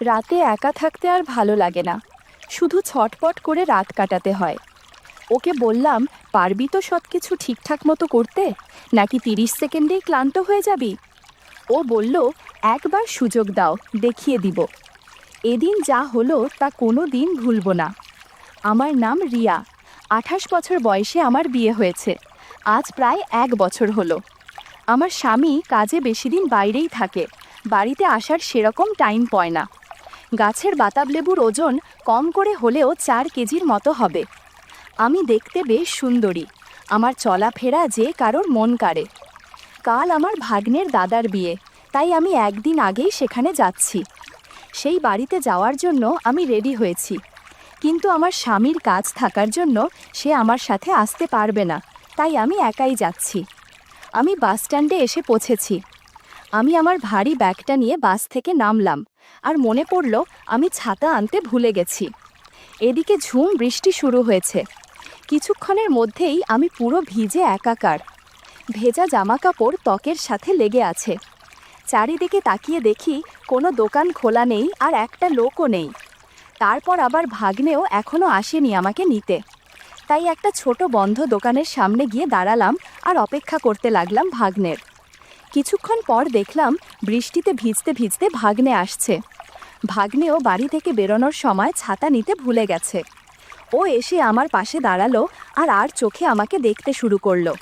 রাতে একা থাকতে আর ভালো লাগে না, শুধু ছটপট করে রাত কাটাতে হয়। ওকে বললাম, পারবি তো সব কিছু ঠিকঠাক মতো করতে, নাকি 30 সেকেন্ডেই ক্লান্ত হয়ে যাবি? ও বলল, একবার সুযোগ দাও, দেখিয়ে দিব। এদিন যা হলো তা কোনো দিন ভুলব না। আমার নাম রিয়া। 28 বছর বয়সে আমার বিয়ে হয়েছে। আজ প্রায় 1 বছর হলো। আমার স্বামী কাজে বেশি দিন বাইরেই থাকে, বাড়িতে আসার সেরকম টাইম পায় না। গাছের বাতাবলেবুর ওজন কম করে হলেও 4 কেজির মতো হবে। আমি দেখতে বেশ সুন্দরী, আমার চলাফেরা যে কারোর মন কাড়ে। কাল আমার ভাগ্নের দাদার বিয়ে, তাই আমি একদিন আগেই সেখানে যাচ্ছি। সেই বাড়িতে যাওয়ার জন্য আমি রেডি হয়েছি, কিন্তু আমার স্বামীর কাজ থাকার জন্য সে আমার সাথে আসতে পারবে না, তাই আমি একাই যাচ্ছি। আমি বাস স্ট্যান্ডে এসে পৌঁছেছি। আমি আমার ভারী ব্যাগটা নিয়ে বাস থেকে নামলাম, আর মনে পড়ল আমি ছাতা আনতে ভুলে গেছি। এদিকে ঝুম বৃষ্টি শুরু হয়েছে। কিছুক্ষণের মধ্যেই আমি পুরো ভিজে একাকার। ভেজা জামাকাপড় ত্বকের সাথে লেগে আছে। চারিদিকে তাকিয়ে দেখি কোনো দোকান খোলা নেই, আর একটা লোকও নেই। তারপর আবার ভাগ্নেও এখনও আসেনি আমাকে নিতে। তাই একটা ছোট বন্ধ দোকানের সামনে গিয়ে দাঁড়ালাম আর অপেক্ষা করতে লাগলাম ভাগ্নের। কিছুক্ষণ পর দেখলাম বৃষ্টিতে ভিজতে ভিজতে ভাগ্নে আসছে। ভাগ্নেও বাড়ি থেকে বেরোনোর সময় ছাতা নিতে ভুলে গেছে। ও এসে আমার পাশে দাঁড়ালো আর চোখে আমাকে দেখতে শুরু করলো।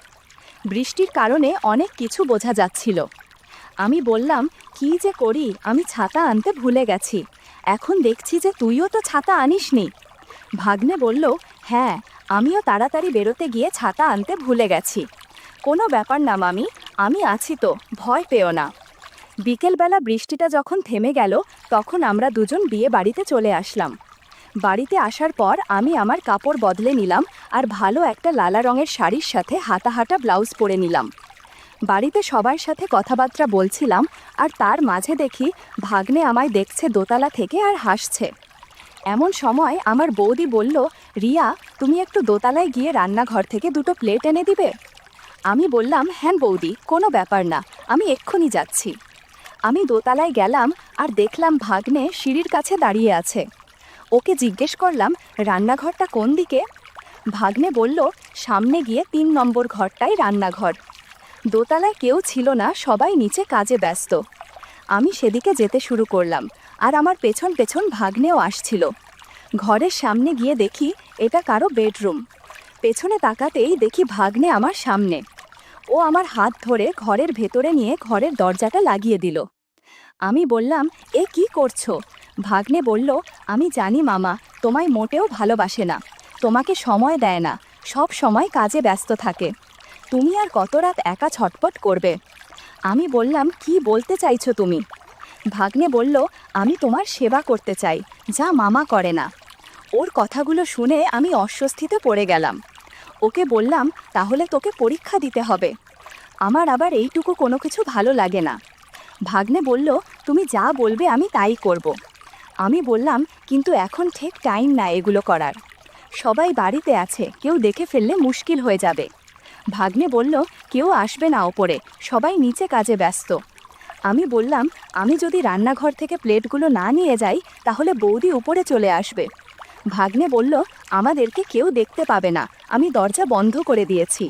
বৃষ্টির কারণে অনেক কিছু বোঝা যাচ্ছিল। আমি বললাম, কি যে করি, আমি ছাতা আনতে ভুলে গেছি। এখন দেখছি যে তুইও তো ছাতা আনিসনি। ভাগ্নে বলল, হ্যাঁ, আমিও তাড়াতাড়ি বেরোতে গিয়ে ছাতা আনতে ভুলে গেছি। কোনো ব্যাপার না মামি, আমি আছি তো, ভয় পেও না। বিকেলবেলা বৃষ্টিটা যখন থেমে গেল, তখন আমরা দুজন বিয়ে বাড়িতে চলে আসলাম। বাড়িতে আসার পর আমি আমার কাপড় বদলে নিলাম, আর ভালো একটা লালা রঙের শাড়ির সাথে হাতা হাতা ব্লাউজ পরে নিলাম। বাড়িতে সবার সাথে কথাবার্তা বলছিলাম, আর তার মাঝে দেখি ভাগ্নে আমায় দেখছে দোতলা থেকে আর হাসছে। এমন সময় আমার বৌদি বলল, রিয়া, তুমি একটু দোতলায় গিয়ে রান্নাঘর থেকে 2টো প্লেট এনে দিবে? আমি বললাম, হ্যাঁ বৌদি, কোনো ব্যাপার না, আমি এক্ষুনি যাচ্ছি। আমি দোতলায় গেলাম আর দেখলাম ভাগ্নে সিঁড়ির কাছে দাঁড়িয়ে আছে। ওকে জিজ্ঞেস করলাম, রান্নাঘরটা কোন দিকে? ভাগ্নে বলল, সামনে গিয়ে 3 নম্বর ঘরটাই রান্নাঘর। দোতলায় কেউ ছিল না, সবাই নিচে কাজে ব্যস্ত। আমি সেদিকে যেতে শুরু করলাম, আর আমার পেছন পেছন ভাগ্নেও আসছিল। ঘরের সামনে গিয়ে দেখি এটা কারো বেডরুম। পেছনে তাকাতেই দেখি ভাগ্নে আমার সামনে। ও আমার হাত ধরে ঘরের ভেতরে নিয়ে ঘরের দরজাটা লাগিয়ে দিল। আমি বললাম, এ কি করছো? ভাগ্নে বলল, আমি জানি মামা, তোমায় মোটেও ভালোবাসে না, তোমাকে সময় দেয় না, সব সময় কাজে ব্যস্ত থাকে। তুমি আর কত রাত একা ছটপট করবে? আমি বললাম, কি বলতে চাইছো তুমি? ভাগ্নে বলল, আমি তোমার সেবা করতে চাই, যা মামা করে না। ওর কথাগুলো শুনে আমি অস্বস্তিতে পড়ে গেলাম। ওকে বললাম, তাহলে তোকে পরীক্ষা দিতে হবে। আমার আবার এইটুকু কোনো কিছু ভালো লাগে না। ভাগ্নে বলল, তুমি যা বলবে আমি তাই করব। আমি বললাম, কিন্তু এখন ঠিক টাইম না এগুলো করার। সবাই বাড়িতে আছে, কেউ দেখে ফেললে মুশকিল হয়ে যাবে। ভাগ্নে বলল, কেউ আসবে না ওপরে, সবাই নিচে কাজে ব্যস্ত। আমি বললাম, আমি যদি রান্নাঘর থেকে প্লেটগুলো না নিয়ে যাই, তাহলে বৌদি উপরে চলে আসবে। ভাগ্নে বলল, আমাদেরকে কেউ দেখতে পাবে না, আমি দরজা বন্ধ করে দিয়েছি।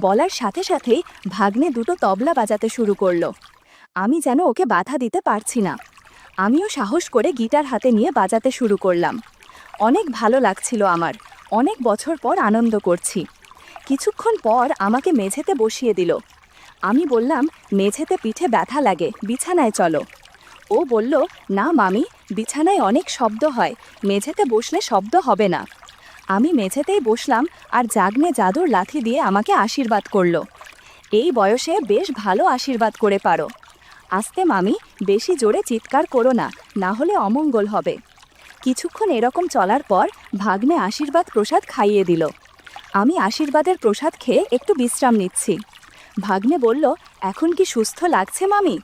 বলার সাথে সাথেই ভাগ্নে 2টো তবলা বাজাতে শুরু করলো। আমি যেন ওকে বাধা দিতে পারছি না। আমিও সাহস করে গিটার হাতে নিয়ে বাজাতে শুরু করলাম। অনেক ভালো লাগছিল আমার, অনেক বছর পর আনন্দ করছি। কিছুক্ষণ পর আমাকে মেঝেতে বসিয়ে দিল। আমি বললাম, মেঝেতে পিঠে ব্যথা লাগে, বিছানায় চলো। ও বলল, না মামি, বিছানায় অনেক শব্দ হয়, মেঝেতে বসলে শব্দ হবে না। আমি মেঝেতেই বসলাম, আর জাগ্নে জাদুর লাথি দিয়ে আমাকে আশীর্বাদ করলো। এই বয়সে বেশ ভালো আশীর্বাদ করে পারো। আস্তে মামি, বেশি জোরে চিৎকার করো না, না হলে অমঙ্গল হবে। কিছুক্ষণ এরকম চলার পর ভাগ্নে আশীর্বাদ প্রসাদ খাইয়ে দিল। আমি আশীর্বাদের প্রসাদ খেয়ে একটু বিশ্রাম নিচ্ছি। ভাগ্নে বলল, এখন কি সুস্থ লাগছে মামি?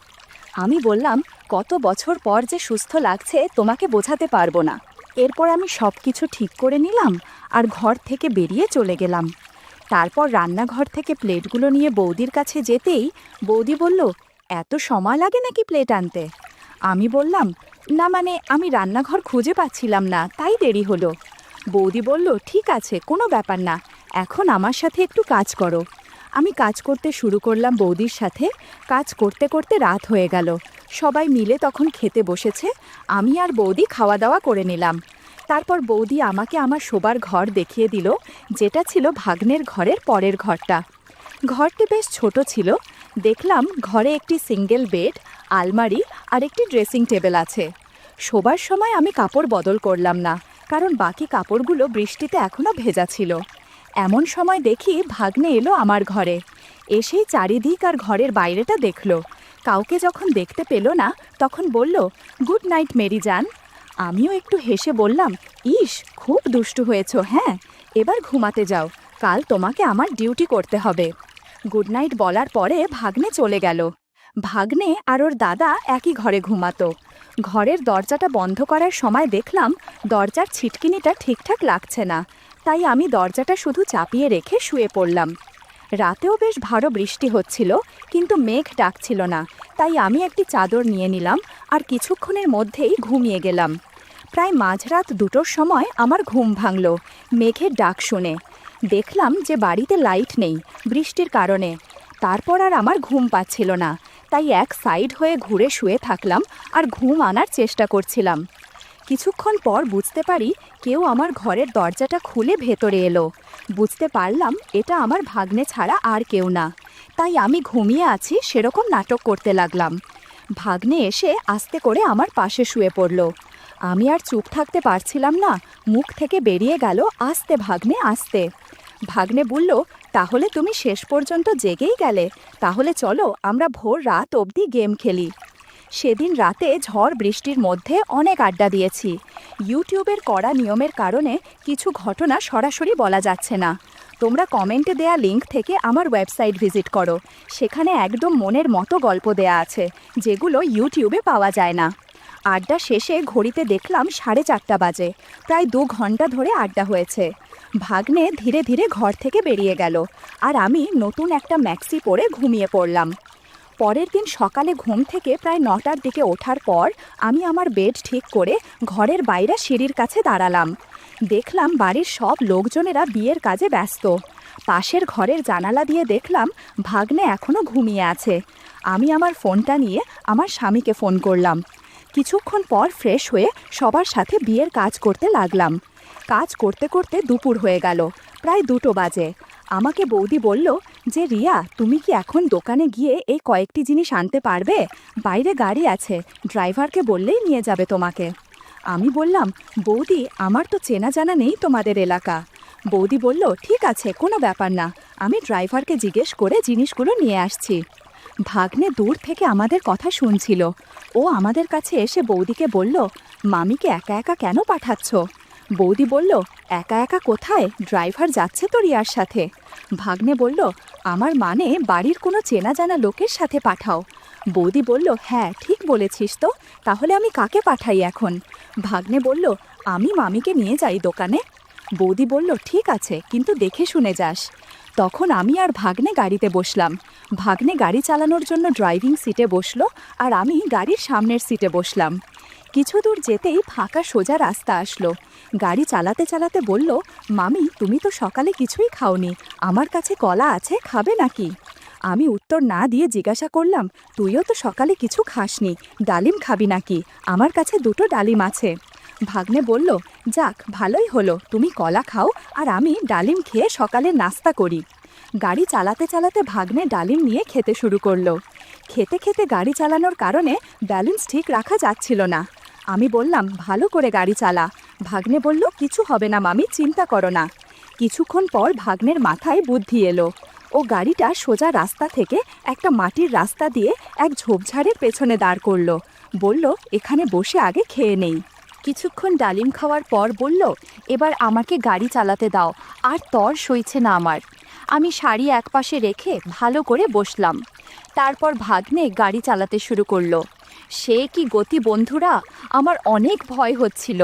আমি বললাম, কত বছর পর যে সুস্থ লাগছে তোমাকে বোঝাতে পারবো না। এরপর আমি সব কিছু ঠিক করে নিলাম আর ঘর থেকে বেরিয়ে চলে গেলাম। তারপর রান্নাঘর থেকে প্লেটগুলো নিয়ে বৌদির কাছে যেতেই বৌদি বলল, এত সময় লাগে নাকি প্লেট আনতে? আমি বললাম, না মানে আমি রান্নাঘর খুঁজে পাচ্ছিলাম না, তাই দেরি হলো। বৌদি বলল, ঠিক আছে, কোনো ব্যাপার না, এখন আমার সাথে একটু কাজ করো। আমি কাজ করতে শুরু করলাম বৌদির সাথে। কাজ করতে করতে রাত হয়ে গেল। সবাই মিলে তখন খেতে বসেছে। আমি আর বৌদি খাওয়া দাওয়া করে নিলাম। তারপর বৌদি আমাকে আমার শোবার ঘর দেখিয়ে দিল, যেটা ছিল ভাগ্নের ঘরের পরের ঘরটা। ঘরটি বেশ ছোট ছিল। দেখলাম ঘরে একটি সিঙ্গেল বেড, আলমারি আর একটি ড্রেসিং টেবিল আছে। শোবার সময় আমি কাপড় বদল করলাম না, কারণ বাকি কাপড়গুলো বৃষ্টিতে এখনও ভেজা ছিল। এমন সময় দেখি ভাগ্নে এলো আমার ঘরে। এসেই চারিদিক আর ঘরের বাইরেটা দেখলো। কাউকে যখন দেখতে পেল না, তখন বলল, গুড নাইট মেরি জান। আমিও একটু হেসে বললাম, ইস, খুব দুষ্টু হয়েছো। হ্যাঁ, এবার ঘুমাতে যাও, কাল তোমাকে আমার ডিউটি করতে হবে। গুড নাইট বলার পরে ভাগ্নে চলে গেল। ভাগ্নে আর ওর দাদা একই ঘরে ঘুমাতো। ঘরের দরজাটা বন্ধ করার সময় দেখলাম দরজার ছিটকিনিটা ঠিকঠাক লাগছে না, তাই আমি দরজাটা শুধু চাপিয়ে রেখে শুয়ে পড়লাম। রাতেও বেশ ভালো বৃষ্টি হচ্ছিল, কিন্তু মেঘ ডাকছিল না, তাই আমি একটি চাদর নিয়ে নিলাম আর কিছুক্ষণের মধ্যেই ঘুমিয়ে গেলাম। প্রায় মাঝরাত 2টোর সময় আমার ঘুম ভাঙল মেঘের ডাক শুনে। দেখলাম যে বাড়িতে লাইট নেই বৃষ্টির কারণে। তারপর আর আমার ঘুম পাচ্ছিল না, তাই এক সাইড হয়ে ঘুরে শুয়ে থাকলাম আর ঘুম আনার চেষ্টা করছিলাম। কিছুক্ষণ পর বুঝতে পারি কেউ আমার ঘরের দরজাটা খুলে ভেতরে এলো। বুঝতে পারলাম এটা আমার ভাগ্নে ছাড়া আর কেউ না, তাই আমি ঘুমিয়ে আছি সেরকম নাটক করতে লাগলাম। ভাগ্নে এসে আস্তে করে আমার পাশে শুয়ে পড়ল। আমি আর চুপ থাকতে পারছিলাম না, মুখ থেকে বেরিয়ে গেল, আস্তে ভাগ্নে আস্তে। ভাগ্নে বলল, তাহলে তুমি শেষ পর্যন্ত জেগেই গেলে, তাহলে চলো আমরা ভোর রাত অবধি গেম খেলি। সেদিন রাতে ঝড় বৃষ্টির মধ্যে অনেক আড্ডা দিয়েছি। ইউটিউবের কড়া নিয়মের কারণে কিছু ঘটনা সরাসরি বলা যাচ্ছে না। তোমরা কমেন্টে দেয়া লিঙ্ক থেকে আমার ওয়েবসাইট ভিজিট করো, সেখানে একদম মনের মতো গল্প দেয়া আছে, যেগুলো ইউটিউবে পাওয়া যায় না। আড্ডা শেষে ঘড়িতে দেখলাম 4:30 বাজে। প্রায় 2 ঘন্টা ধরে আড্ডা হয়েছে। ভাগ্নে ধীরে ধীরে ঘর থেকে বেরিয়ে গেল, আর আমি নতুন একটা ম্যাক্সি পরে ঘুমিয়ে পড়লাম। পরের দিন সকালে ঘুম থেকে প্রায় 9টার দিকে ওঠার পর আমি আমার বেড ঠিক করে ঘরের বাইরে সিঁড়ির কাছে দাঁড়ালাম। দেখলাম বাড়ির সব লোকজনেরা বিয়ের কাজে ব্যস্ত। পাশের ঘরের জানালা দিয়ে দেখলাম ভাগ্নে এখনও ঘুমিয়ে আছে। আমি আমার ফোনটা নিয়ে আমার স্বামীকে ফোন করলাম। কিছুক্ষণ পর ফ্রেশ হয়ে সবার সাথে বিয়ের কাজ করতে লাগলাম। কাজ করতে করতে দুপুর হয়ে গেল, প্রায় 2টো বাজে। আমাকে বৌদি বলল যে, রিয়া, তুমি কি এখন দোকানে গিয়ে এই কয়েকটি জিনিস আনতে পারবে? বাইরে গাড়ি আছে, ড্রাইভারকে বললেই নিয়ে যাবে তোমাকে। আমি বললাম, বৌদি, আমার তো চেনা জানা নেই তোমাদের এলাকা। বৌদি বলল, ঠিক আছে, কোনো ব্যাপার না, আমি ড্রাইভারকে জিজ্ঞেস করে জিনিসগুলো নিয়ে আসছি। ভাগ্নে দূর থেকে আমাদের কথা শুনছিল। ও আমাদের কাছে এসে বৌদিকে বলল, মামিকে একা একা কেন পাঠাচ্ছ? বৌদি বলল, একা একা কোথায়, ড্রাইভার যাচ্ছে তো রিয়ার সাথে। ভাগ্নে বলল, আমার মানে বাড়ির কোনো চেনা জানা লোকের সাথে পাঠাও। বৌদি বলল, হ্যাঁ ঠিক বলেছিস তো, তাহলে আমি কাকে পাঠাই এখন? ভাগ্নে বলল, আমি মামিকে নিয়ে যাই দোকানে। বৌদি বলল, ঠিক আছে, কিন্তু দেখে শুনে যাস। তখন আমি আর ভাগ্নে গাড়িতে বসলাম। ভাগ্নে গাড়ি চালানোর জন্য ড্রাইভিং সিটে বসলো, আর আমি গাড়ির সামনের সিটে বসলাম। কিছু দূর যেতেই ফাঁকা সোজা রাস্তা আসলো। গাড়ি চালাতে চালাতে বলল, মামি, তুমি তো সকালে কিছুই খাওনি, আমার কাছে কলা আছে, খাবে নাকি? আমি উত্তর না দিয়ে জিজ্ঞাসা করলাম, তুইও তো সকালে কিছু খাসনি, ডালিম খাবি নাকি? আমার কাছে 2টো ডালিম আছে। ভাগ্নে বলল, যাক, ভালোই হলো, তুমি কলা খাও আর আমি ডালিম খেয়ে সকালের নাস্তা করি। গাড়ি চালাতে চালাতে ভাগ্নে ডালিম নিয়ে খেতে শুরু করলো। খেতে খেতে গাড়ি চালানোর কারণে ব্যালেন্স ঠিক রাখা যাচ্ছিল না। আমি বললাম, ভালো করে গাড়ি চালা। ভাগ্নে বলল, কিছু হবে না মামি, চিন্তা করো না। কিছুক্ষণ পর ভাগ্নের মাথায় বুদ্ধি এলো। ও গাড়িটা সোজা রাস্তা থেকে একটা মাটির রাস্তা দিয়ে এক ঝোপঝাড়ের পেছনে দাঁড় করলো। বলল, এখানে বসে আগে খেয়ে নেই। কিছুক্ষণ ডালিম খাওয়ার পর বলল, এবার আমাকে গাড়ি চালাতে দাও, আর তর সইছে না আমার। আমি শাড়ি একপাশে রেখে ভালো করে বসলাম। তারপর ভাগ্নে গাড়ি চালাতে শুরু করলো। সে কি গতি বন্ধুরা, আমার অনেক ভয় হচ্ছিল।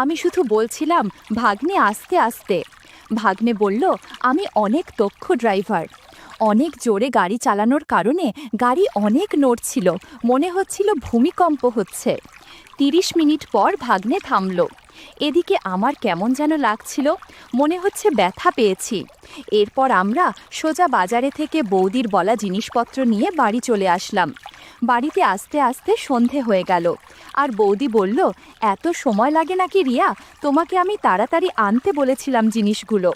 আমি শুধু বলছিলাম, ভাগ্নে আস্তে আস্তে। ভাগ্নে বলল, আমি অনেক দক্ষ ড্রাইভার। অনেক জোরে গাড়ি চালানোর কারণে গাড়ি অনেক নড়ছিল, মনে হচ্ছিল ভূমিকম্প হচ্ছে। 30 মিনিট পর ভাগ্নে থামল। এদিকে আমার কেমন যেন লাগছিল, মনে হচ্ছে ব্যথা পেয়েছি। এরপর আমরা সোজা বাজারে থেকে বৌদির বলা জিনিসপত্র নিয়ে বাড়ি চলে আসলাম। বাড়িতে আসতে আসতে সন্ধে হয়ে গেল, আর বৌদি বলল, এত সময় লাগে নাকি রিয়া? তোমাকে আমি তাড়াতাড়ি আনতে বলেছিলাম জিনিসগুলো।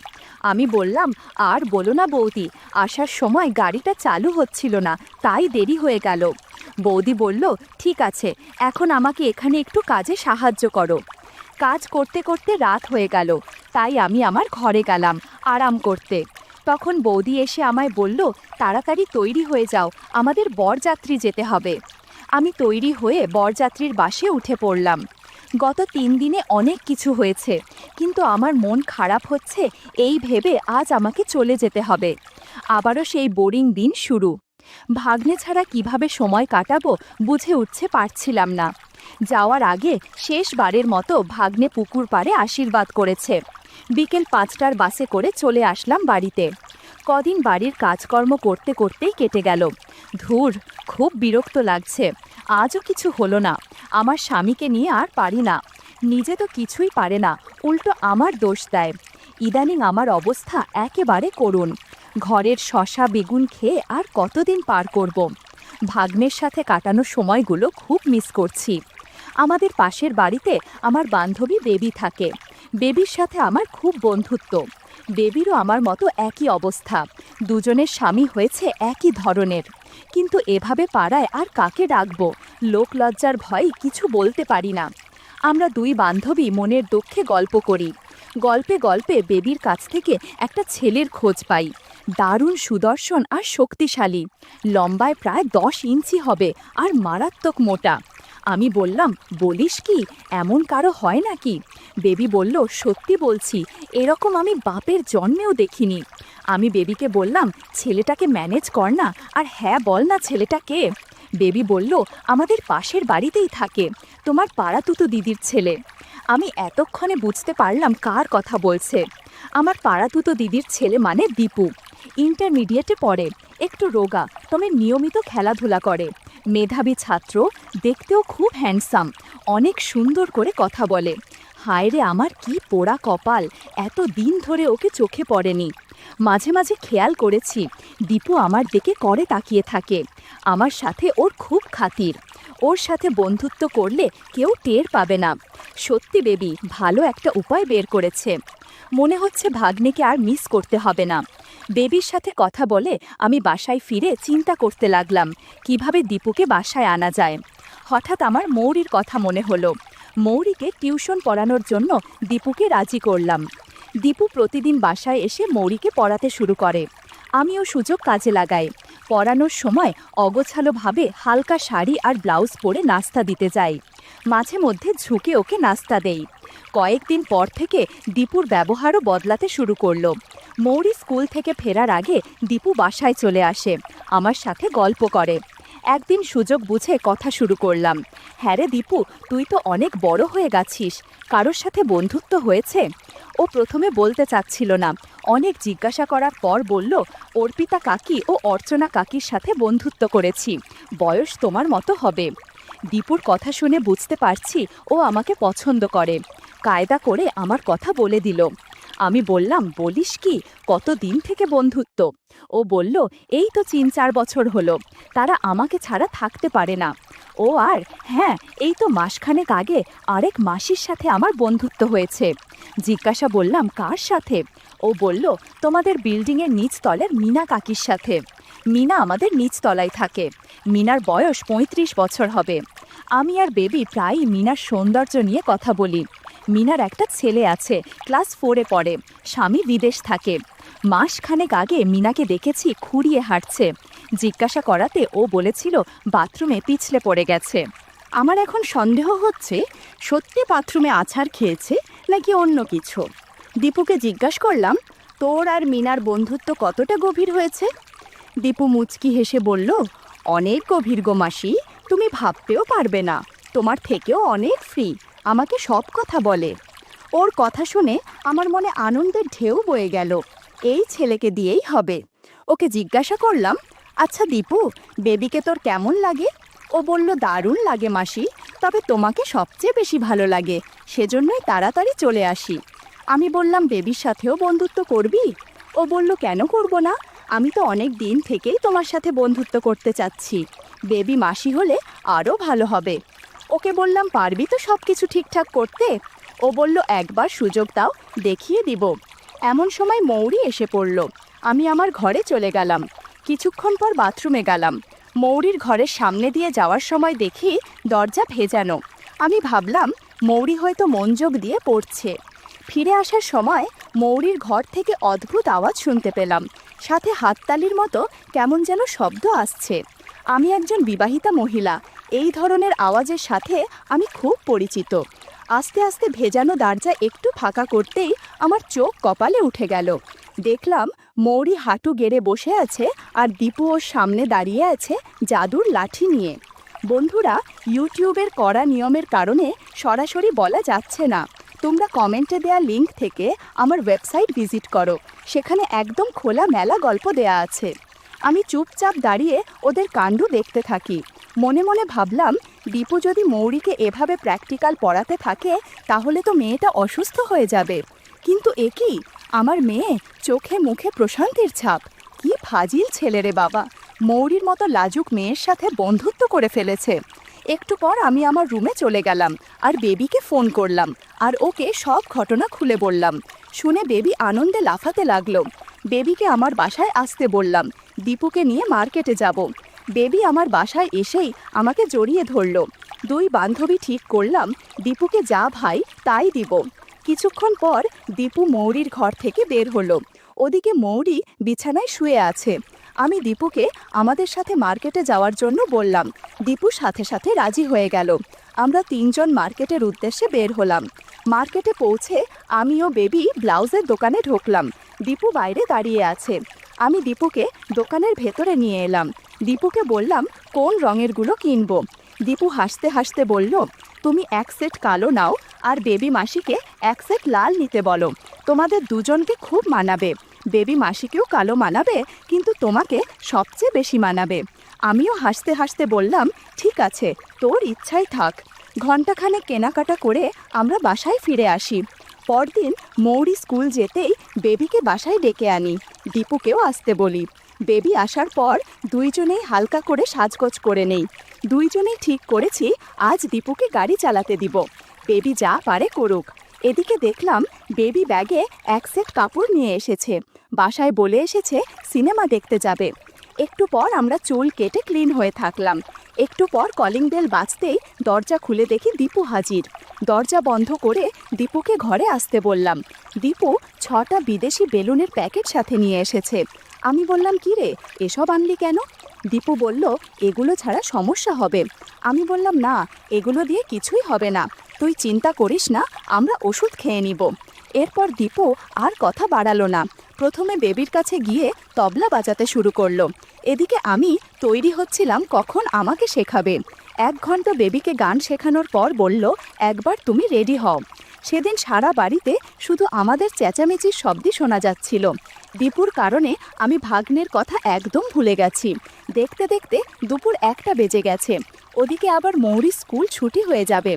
আমি বললাম, আর বলো না বৌদি, আসার সময় গাড়িটা চালু হচ্ছিল না, তাই দেরি হয়ে গেল। বৌদি বলল, ঠিক আছে, এখন আমাকে এখানে একটু কাজে সাহায্য করো। কাজ করতে করতে রাত হয়ে গেল, তাই আমি আমার ঘরে গেলাম আরাম করতে। তখন বৌদি এসে আমায় বলল, তাড়াতাড়ি তৈরি হয়ে যাও, আমাদের বরযাত্রী যেতে হবে। আমি তৈরি হয়ে বরযাত্রীর বাসে উঠে পড়লাম। গত 3 দিনে অনেক কিছু হয়েছে, কিন্তু আমার মন খারাপ হচ্ছে এই ভেবে আজ আমাকে চলে যেতে হবে। আবারও সেই বোরিং দিন শুরু। ভাগ্নে ছাড়া কিভাবে সময় কাটাবো বুঝে উঠতে পারছিলাম না। যাওয়ার আগে শেষবারের মতো ভাগ্নে পুকুর পাড়ে আশীর্বাদ করেছে। বিকেল 5টার বাসে করে চলে আসলাম বাড়িতে। কদিন বাড়ির কাজকর্ম করতে করতেই কেটে গেল। ধুর, খুব বিরক্ত লাগছে। আজও কিছু হলো না। আমার স্বামীকে নিয়ে আর পারি না। নিজে তো কিছুই পারে না, উল্টো আমার দোষ দেয়। ইদানিং আমার অবস্থা একেবারে করুণ। ঘরের শশা বেগুন খেয়ে আর কতদিন পার করব। ভাগ্নের সাথে কাটানো সময়গুলো খুব মিস করছি। আমাদের পাশের বাড়িতে আমার বান্ধবী বেবি থাকে। বেবির সাথে আমার খুব বন্ধুত্ব। বেবিরও আমার মতো একই অবস্থা। দুজনের স্বামী হয়েছে একই ধরনের। কিন্তু এভাবে পাড়ায় আর কাকে ডাকবো? লোকলজ্জার ভয়ে কিছু বলতে পারি না। আমরা 2 বান্ধবী মনের দুঃখে গল্প করি। গল্পে গল্পে বেবির কাছ থেকে একটা ছেলের খোঁজ পাই। দারুণ সুদর্শন আর শক্তিশালী, লম্বায় প্রায় 10 ইঞ্চি হবে আর মারাত্মক মোটা। আমি বললাম, বলিস কি, এমন কারো হয় নাকি? বেবি বলল, সত্যি বলছি, এরকম আমি বাপের জন্মেও দেখিনি। আমি বেবিকে বললাম, ছেলেটাকে ম্যানেজ কর না, আর হ্যাঁ বল না, ছেলেটা কে? বেবি বলল, আমাদের পাশের বাড়িতেই থাকে, তোমার পাড়াতুতো দিদির ছেলে। আমি এতক্ষণে বুঝতে পারলাম কার কথা বলছে। আমার পাড়াতুতো দিদির ছেলে মানে দীপু। ইন্টারমিডিয়েটে পড়ে, একটু রোগা, তবে নিয়মিত খেলাধুলা করে। মেধাবী ছাত্র, দেখতেও খুব হ্যান্ডসাম, অনেক সুন্দর করে কথা বলে। হায় রে, আমার কি পোড়া কপাল, এত দিন ধরে ওকে চোখে পড়েনি। মাঝে মাঝে খেয়াল করেছি, দীপু আমার দিকে করে তাকিয়ে থাকে। আমার সাথে ওর খুব খাতির। ওর সাথে বন্ধুত্ব করলে কেউ টের পাবে না। সত্যি বেবি ভালো একটা উপায় বের করেছে। মনে হচ্ছে ভাগ্নেকে আর মিস করতে হবে না। বেবির সাথে কথা বলে আমি বাসায় ফিরে চিন্তা করতে লাগলাম কিভাবে দীপুকে বাসায় আনা যায়। হঠাৎ আমার মৌরির কথা মনে হলো। মৌরিকে টিউশন পড়ানোর জন্য দীপুকে রাজি করলাম। দীপু প্রতিদিন বাসায় এসে মৌরিকে পড়াতে শুরু করে। আমিও সুযোগ কাজে লাগাই। পড়ানোর সময় অগোছালোভাবে হালকা শাড়ি আর ব্লাউজ পরে নাস্তা দিতে যাই। মাঝে মধ্যে ঝুঁকে ওকে নাস্তা দেই। কয়েকদিন পর থেকে দীপুর ব্যবহারও বদলাতে শুরু করলো। মৌরি স্কুল থেকে ফেরার আগে দীপু বাসায় চলে আসে, আমার সাথে গল্প করে। একদিন সুযোগ বুঝে কথা শুরু করলাম, হ্যাঁ রে দীপু, তুই তো অনেক বড় হয়ে গেছিস, কারোর সাথে বন্ধুত্ব হয়েছে? ও প্রথমে বলতে চাচ্ছিল না, অনেক জিজ্ঞাসা করার পর বলল, অর্পিতা কাকি ও অর্চনা কাকির সাথে বন্ধুত্ব করেছি, বয়স তোমার মতো হবে। দীপুর কথা শুনে বুঝতে পারছি ও আমাকে পছন্দ করে। কায়দা করে আমার কথা বলে দিল। আমি বললাম, বলিস কি, কতদিন থেকে বন্ধুত্ব? ও বলল, এই তো 3-4 বছর হলো, তারা আমাকে ছাড়া থাকতে পারে না। ও আর হ্যাঁ, এই তো মাসখানেক আগে আরেক মাসির সাথে আমার বন্ধুত্ব হয়েছে। জিজ্ঞাসা বললাম, কার সাথে? ও বলল, তোমাদের বিল্ডিংয়ের নিচতলের মিনা কাকির সাথে। মিনা আমাদের নিচতলায় থাকে। মিনার বয়স 35 বছর হবে। আমি আর বেবি প্রায়ই মিনার সৌন্দর্য নিয়ে কথা বলি। মিনার একটা ছেলে আছে, ক্লাস 4-এ পড়ে, স্বামী বিদেশ থাকে। মাসখানেক আগে মিনাকে দেখেছি খুঁড়িয়ে হাঁটছে। জিজ্ঞাসা করাতে ও বলেছিল বাথরুমে পিছলে পড়ে গেছে। আমার এখন সন্দেহ হচ্ছে সত্যি বাথরুমে আছাড় খেয়েছে নাকি অন্য কিছু। দীপুকে জিজ্ঞাসা করলাম, তোর আর মিনার বন্ধুত্ব কতটা গভীর হয়েছে? দীপু মুচকি হেসে বলল, অনেক গভীর গো মাসি, তুমি ভাবতেও পারবে না, তোমার থেকেও অনেক ফ্রি, আমাকে সব কথা বলে। ওর কথা শুনে আমার মনে আনন্দের ঢেউ বয়ে গেল। এই ছেলেকে দিয়েই হবে। ওকে জিজ্ঞাসা করলাম, আচ্ছা দীপু, বেবিকে তোর কেমন লাগে? ও বলল, দারুণ লাগে মাসি, তবে তোমাকে সবচেয়ে বেশি ভালো লাগে, সেজন্যই তাড়াতাড়ি চলে আসি। আমি বললাম, বেবির সাথেও বন্ধুত্ব করবি? ও বলল, কেন করব না, আমি তো অনেক দিন থেকেই তোমার সাথে বন্ধুত্ব করতে চাচ্ছি। বেবি মাসি হলে আরও ভালো হবে। ওকে বললাম, পারবি তো সব কিছু ঠিকঠাক করতে? ও বলল, একবার সুযোগ দাও, দেখিয়ে দিব। এমন সময় মৌরি এসে পড়ল। আমি আমার ঘরে চলে গেলাম। কিছুক্ষণ পর বাথরুমে গেলাম। মৌরির ঘরের সামনে দিয়ে যাওয়ার সময় দেখি দরজা ভেজানো। আমি ভাবলাম মৌরি হয়তো মনোযোগ দিয়ে পড়ছে। ফিরে আসার সময় মৌরির ঘর থেকে অদ্ভুত আওয়াজ শুনতে পেলাম, সাথে হাততালির মতো কেমন যেন শব্দ আসছে। আমি একজন বিবাহিতা মহিলা, এই ধরনের আওয়াজের সাথে আমি খুব পরিচিত। আস্তে আস্তে ভেজানো দরজা একটু ফাঁকা করতেই আমার চোখ কপালে উঠে গেল। দেখলাম মৌরি হাঁটু গেড়ে বসে আছে আর দীপু ওর সামনে দাঁড়িয়ে আছে জাদুর লাঠি নিয়ে। বন্ধুরা, ইউটিউবের কড়া নিয়মের কারণে সরাসরি বলা যাচ্ছে না। তোমরা কমেন্টে দেওয়া লিঙ্ক থেকে আমার ওয়েবসাইট ভিজিট করো, সেখানে একদম খোলা মেলা গল্প দেয়া আছে। আমি চুপচাপ দাঁড়িয়ে ওদের কাণ্ড দেখতে থাকি। মনে মনে ভাবলাম, দীপু যদি মৌরিকে এভাবে প্র্যাকটিক্যাল পড়াতে থাকে তাহলে তো মেয়েটা অসুস্থ হয়ে যাবে। কিন্তু এ কি, আমার মেয়ে, চোখে মুখে প্রশান্তির ছাপ। কি ফাজিল ছেলে রে বাবা, মৌরির মতো লাজুক মেয়ের সাথে বন্ধুত্ব করে ফেলেছে। একটু পর আমি আমার রুমে চলে গেলাম আর বেবিকে ফোন করলাম আর ওকে সব ঘটনা খুলে বললাম। শুনে বেবি আনন্দে লাফাতে লাগলো। বেবিকে আমার বাসায় আসতে বললাম, দীপুকে নিয়ে মার্কেটে যাব। বেবি আমার বাসায় এসেই আমাকে জড়িয়ে ধরল। দুই বান্ধবী ঠিক করলাম দীপুকে যা ভাই তাই দিব। কিছুক্ষণ পর দীপু মৌরির ঘর থেকে বের হলো। ওদিকে মৌরি বিছানায় শুয়ে আছে। আমি দীপুকে আমাদের সাথে মার্কেটে যাওয়ার জন্য বললাম। দীপু সাথে সাথে রাজি হয়ে গেল। আমরা তিনজন মার্কেটের উদ্দেশ্যে বের হলাম। মার্কেটে পৌঁছে আমি ও বেবি ব্লাউজের দোকানে ঢুকলাম। দীপু বাইরে দাঁড়িয়ে আছে। আমি দীপুকে দোকানের ভেতরে নিয়ে এলাম। দীপুকে বললাম কোন রঙেরগুলো কিনবো। দীপু হাসতে হাসতে বলল, তুমি এক সেট কালো নাও আর বেবি মাসিকে এক সেট লাল নিতে বলো, তোমাদের দুজনকে খুব মানাবে। বেবি মাসিকেও কালো মানাবে, কিন্তু তোমাকে সবচেয়ে বেশি মানাবে। আমিও হাসতে হাসতে বললাম, ঠিক আছে, তোর ইচ্ছাই থাক। ঘণ্টাখানেক কেনাকাটা করে আমরা বাসায় ফিরে আসি। পরদিন মৌরি স্কুল যেতেই বেবিকে বাসায় ডেকে আনি। দীপুকেও আসতে বলি। বেবি আসার পর দুইজনেই হালকা করে সাজগোজ করে নেই। দুইজনেই ঠিক করেছি আজ দীপুকে গাড়ি চালাতে দিব। বেবি যা পারে করুক। এদিকে দেখলাম বেবি ব্যাগে এক সেট কাপড় নিয়ে এসেছে। বাসায় বলে এসেছে সিনেমা দেখতে যাবে। একটু পর আমরা চুল কেটে ক্লিন হয়ে থাকলাম। একটু পর কলিং বেল বাজতেই দরজা খুলে দেখি দীপু হাজির। দরজা বন্ধ করে দীপুকে ঘরে আসতে বললাম। দীপু 6টা বিদেশি বেলুনের প্যাকেট সাথে নিয়ে এসেছে। আমি বললাম, কি রে, এসব আনলি কেন? দীপু বলল, এগুলো ছাড়া সমস্যা হবে। আমি বললাম, না, এগুলো দিয়ে কিছুই হবে না, তুই চিন্তা করিস না, আমরা ওষুধ খেয়ে নিব। এরপর দীপু আর কথা বাড়ালো না। প্রথমে বেবির কাছে গিয়ে তবলা বাজাতে শুরু করলো। এদিকে আমি তৈরি হচ্ছিলাম কখন আমাকে শেখাবে। 1 ঘন্টা বেবিকে গান শেখানোর পর বলল, একবার তুমি রেডি হও। সেদিন সারা বাড়িতে শুধু আমাদের চেঁচামেচির শব্দই শোনা যাচ্ছিল। দীপুর কারণে আমি ভাগ্নের কথা একদম ভুলে গেছি। দেখতে দেখতে দুপুর 1টা বেজে গেছে। ওদিকে আবার মৌরির স্কুল ছুটি হয়ে যাবে।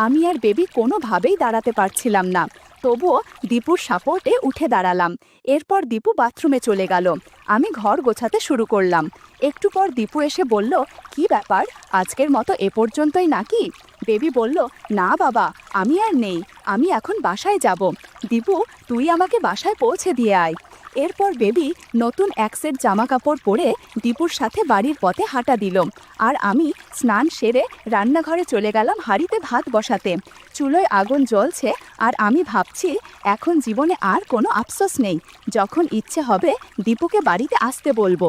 আমি আর বেবি কোনোভাবেই দাঁড়াতে পারছিলাম না। তবুও দীপুর সাপোর্টে উঠে দাঁড়ালাম। এরপর দীপু বাথরুমে চলে গেল। আমি ঘর গোছাতে শুরু করলাম। একটু পর দীপু এসে বলল, কি ব্যাপার, আজকের মতো এ পর্যন্তই নাকি? বেবি বলল, না বাবা, আমি আর নেই, আমি এখন বাসায় যাব। দীপু, তুই আমাকে বাসায় পৌঁছে দিয়ে আয়। এরপর বেবি নতুন এক সেট জামা কাপড় পরে দীপুর সাথে বাড়ির পথে হাঁটা দিল। আর আমি স্নান সেরে রান্নাঘরে চলে গেলাম হাঁড়িতে ভাত বসাতে। চুলোয় আগুন জ্বলছে আর আমি ভাবছি এখন জীবনে আর কোনো আফসোস নেই। যখন ইচ্ছে হবে দীপুকে বাড়িতে আসতে বলবো।